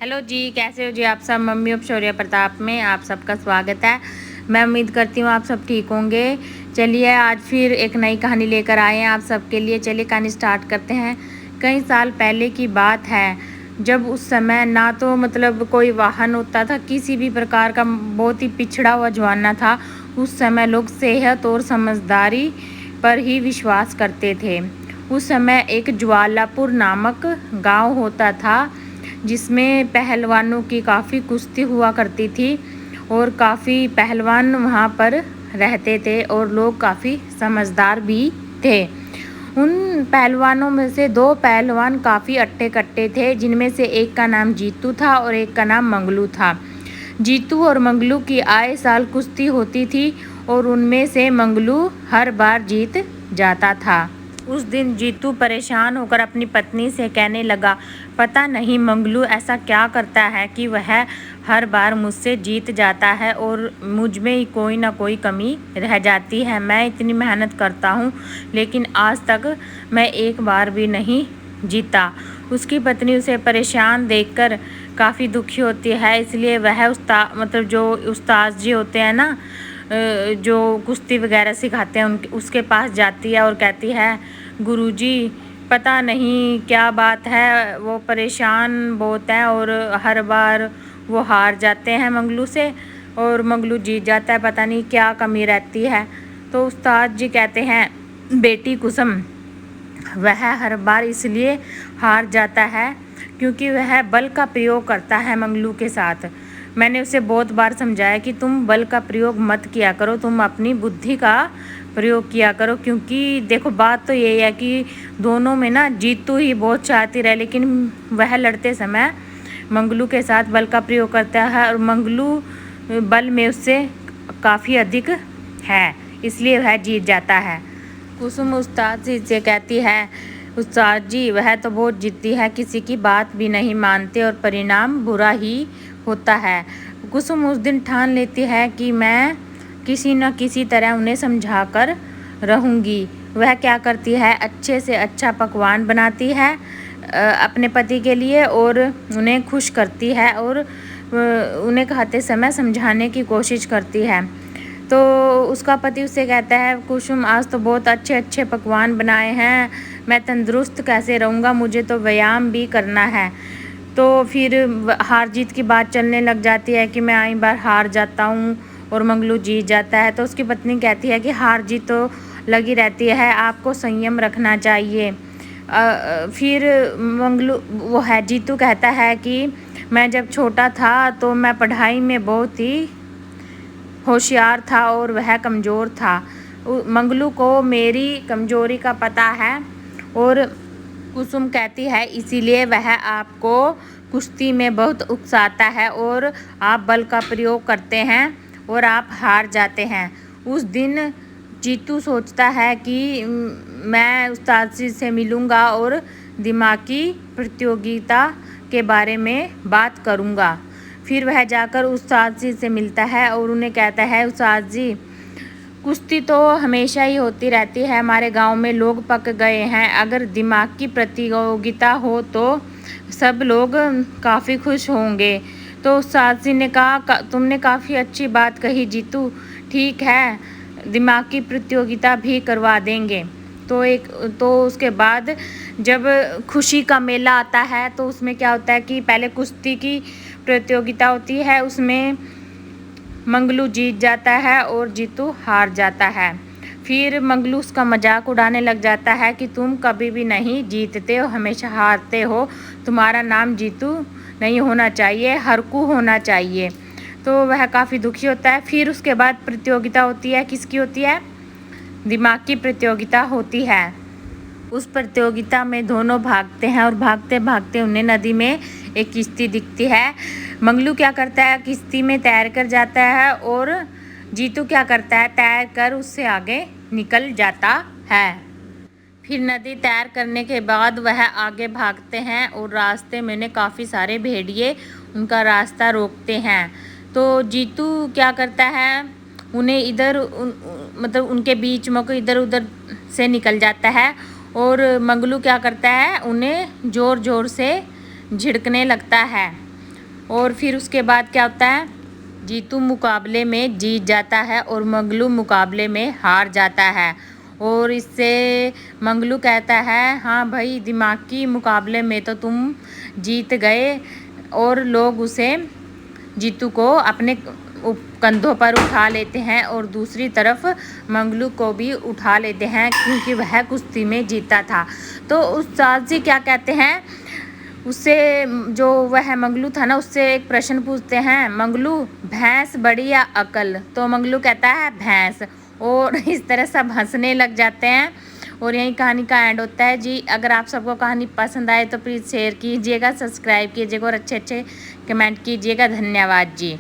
Hello जी, कैसे हो जी आप सब। मम्मी ऑफ शौर्य प्रताप में आप सबका स्वागत है। मैं उम्मीद करती हूँ आप सब ठीक होंगे। चलिए आज फिर एक नई कहानी लेकर आए हैं आप सबके लिए। चलिए कहानी स्टार्ट करते हैं। कई साल पहले की बात है, जब उस समय ना तो कोई वाहन होता था, किसी भी प्रकार का बहुत ही पिछड़ा हुआ जमाना था। उस समय लोग सेहत और समझदारी पर ही विश्वास करते थे। उस समय एक ज्वालापुर नामक गांव होता था, जिसमें पहलवानों की काफ़ी कुश्ती हुआ करती थी और काफ़ी पहलवान वहाँ पर रहते थे और लोग काफ़ी समझदार भी थे। उन पहलवानों में से दो पहलवान काफ़ी अट्टे कट्टे थे, जिनमें से एक का नाम जीतू था और एक का नाम मंगलू था। जीतू और मंगलू की आए साल कुश्ती होती थी और उनमें से मंगलू हर बार जीत जाता था। उस दिन जीतू परेशान होकर अपनी पत्नी से कहने लगा, पता नहीं मंगलू ऐसा क्या करता है कि वह हर बार मुझसे जीत जाता है और मुझ में ही कोई ना कोई कमी रह जाती है। मैं इतनी मेहनत करता हूँ लेकिन आज तक मैं एक बार भी नहीं जीता। उसकी पत्नी उसे परेशान देखकर काफ़ी दुखी होती है, इसलिए वह जो उस्ताद जी होते हैं ना, जो कुश्ती वगैरह सिखाते हैं उनके उसके पास जाती है और कहती है, गुरुजी पता नहीं क्या बात है, वो परेशान बहुत है और हर बार वो हार जाते हैं मंगलू से और मंगलू जीत जाता है, पता नहीं क्या कमी रहती है। तो उस्ताद जी कहते हैं, बेटी कुसुम, वह हर बार इसलिए हार जाता है क्योंकि वह बल का प्रयोग करता है मंगलू के साथ। मैंने उसे बहुत बार समझाया कि तुम बल का प्रयोग मत किया करो, तुम अपनी बुद्धि का प्रयोग किया करो। क्योंकि देखो बात तो यही है कि दोनों में ना जीतू ही बहुत चाहती रहे, लेकिन वह लड़ते समय मंगलू के साथ बल का प्रयोग करता है और मंगलू बल में उससे काफ़ी अधिक है, इसलिए वह जीत जाता है। कुसुम उस्ताद जी से कहती है, उस्ताद जी वह तो बहुत जिद्दी है, किसी की बात भी नहीं मानते और परिणाम बुरा ही होता है। कुसुम उस दिन ठान लेती है कि मैं किसी न किसी तरह उन्हें समझा कर रहूँगी। वह क्या करती है, अच्छे से अच्छा पकवान बनाती है अपने पति के लिए और उन्हें खुश करती है और उन्हें खाते समय समझाने की कोशिश करती है। तो उसका पति उससे कहता है, कुसुम आज तो बहुत अच्छे अच्छे पकवान बनाए हैं, मैं तंदुरुस्त कैसे रहूँगा, मुझे तो व्यायाम भी करना है। तो फिर हार जीत की बात चलने लग जाती है कि मैं आई बार हार जाता हूँ और मंगलू जीत जाता है। तो उसकी पत्नी कहती है कि हार जीत तो लगी रहती है, आपको संयम रखना चाहिए। फिर जीतू कहता है कि मैं जब छोटा था तो मैं पढ़ाई में बहुत ही होशियार था और वह कमज़ोर था। मंगलू को मेरी कमज़ोरी का पता है और कुसुम कहती है इसीलिए वह आपको कुश्ती में बहुत उकसाता है और आप बल का प्रयोग करते हैं और आप हार जाते हैं। उस दिन जीतू सोचता है कि मैं उस्ताद जी से मिलूँगा और दिमागी प्रतियोगिता के बारे में बात करूँगा। फिर वह जाकर उस्ताद जी से मिलता है और उन्हें कहता है, उस्ताद जी कुश्ती तो हमेशा ही होती रहती है, हमारे गांव में लोग पक गए हैं, अगर दिमाग की प्रतियोगिता हो तो सब लोग काफ़ी खुश होंगे। तो उस्ताद जी ने कहा, तुमने काफ़ी अच्छी बात कही जीतू, ठीक है दिमाग की प्रतियोगिता भी करवा देंगे। तो उसके बाद जब खुशी का मेला आता है तो उसमें क्या होता है कि पहले कुश्ती की प्रतियोगिता होती है, उसमें मंगलू जीत जाता है और जीतू हार जाता है। फिर मंगलू उसका मजाक उड़ाने लग जाता है कि तुम कभी भी नहीं जीतते हो, हमेशा हारते हो, तुम्हारा नाम जीतू नहीं होना चाहिए, हरकू होना चाहिए। तो वह काफ़ी दुखी होता है। फिर उसके बाद प्रतियोगिता होती है, किसकी होती है, दिमाग की प्रतियोगिता होती है। उस प्रतियोगिता में दोनों भागते हैं और भागते भागते उन्हें नदी में एक किश्ती दिखती है। मंगलू क्या करता है, किश्ती में तैर कर जाता है और जीतू क्या करता है, तैर कर उससे आगे निकल जाता है। फिर नदी तैर करने के बाद वह आगे भागते हैं और रास्ते में काफ़ी सारे भेड़िए उनका रास्ता रोकते हैं। तो जीतू क्या करता है, उन्हें उनके बीच में को इधर उधर से निकल जाता है और मंगलू क्या करता है, उन्हें ज़ोर ज़ोर से झिड़कने लगता है। और फिर उसके बाद क्या होता है, जीतू मुकाबले में जीत जाता है और मंगलू मुकाबले में हार जाता है। और इससे मंगलू कहता है हाँ भाई, दिमागी मुकाबले में तो तुम जीत गए। और लोग उसे, जीतू को अपने कंधों पर उठा लेते हैं और दूसरी तरफ मंगलू को भी उठा लेते हैं क्योंकि वह कुश्ती में जीता था। तो उस्ताद जी क्या कहते हैं, उससे जो वह मंगलू था ना, उससे एक प्रश्न पूछते हैं, मंगलू भैंस बड़ी या अकल? तो मंगलू कहता है भैंस। और इस तरह सब हंसने लग जाते हैं और यही कहानी का एंड होता है जी। अगर आप सबको कहानी पसंद आए तो प्लीज़ शेयर कीजिएगा, सब्सक्राइब कीजिएगा और अच्छे अच्छे कमेंट कीजिएगा। धन्यवाद जी।